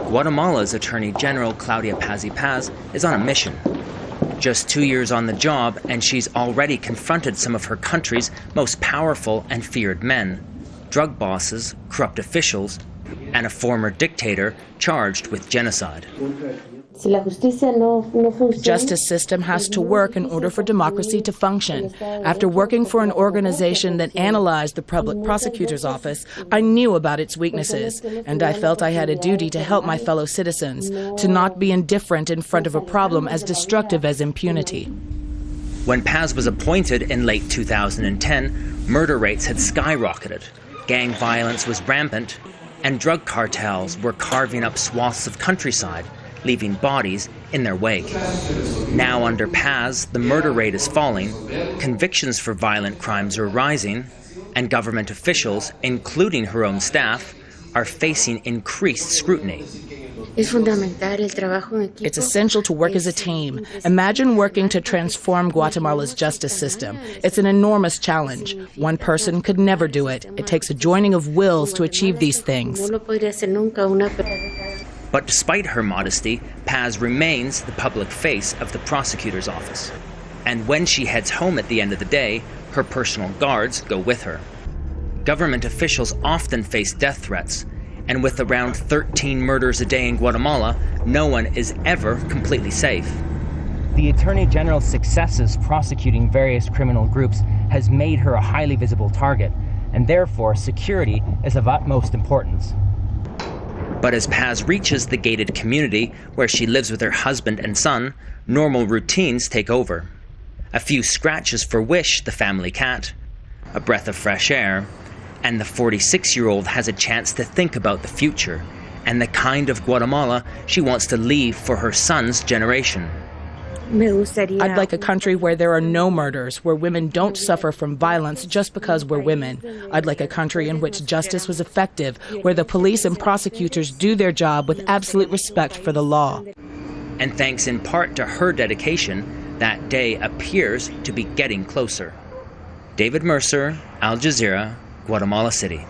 Guatemala's Attorney General Claudia Paz is on a mission. Just 2 years on the job, and she's already confronted some of her country's most powerful and feared men: drug bosses, corrupt officials, and a former dictator charged with genocide. The justice system has to work in order for democracy to function. After working for an organization that analyzed the public prosecutor's office, I knew about its weaknesses, and I felt I had a duty to help my fellow citizens, to not be indifferent in front of a problem as destructive as impunity. When Paz was appointed in late 2010, murder rates had skyrocketed, gang violence was rampant, and drug cartels were carving up swaths of countryside, leaving bodies in their wake. Now under Paz, the murder rate is falling, convictions for violent crimes are rising, and government officials, including her own staff, are facing increased scrutiny. It's essential to work as a team. Imagine working to transform Guatemala's justice system. It's an enormous challenge. One person could never do it. It takes a joining of wills to achieve these things. But despite her modesty, Paz remains the public face of the prosecutor's office. And when she heads home at the end of the day, her personal guards go with her. Government officials often face death threats, and with around 13 murders a day in Guatemala, no one is ever completely safe. The Attorney General's successes prosecuting various criminal groups has made her a highly visible target, and therefore security is of utmost importance. But as Paz reaches the gated community where she lives with her husband and son, normal routines take over. A few scratches for Wish, the family cat, a breath of fresh air, and the 46-year-old has a chance to think about the future and the kind of Guatemala she wants to leave for her son's generation. I'd like a country where there are no murders, where women don't suffer from violence just because we're women. I'd like a country in which justice was effective, where the police and prosecutors do their job with absolute respect for the law. And thanks in part to her dedication, that day appears to be getting closer. David Mercer, Al Jazeera, Guatemala City.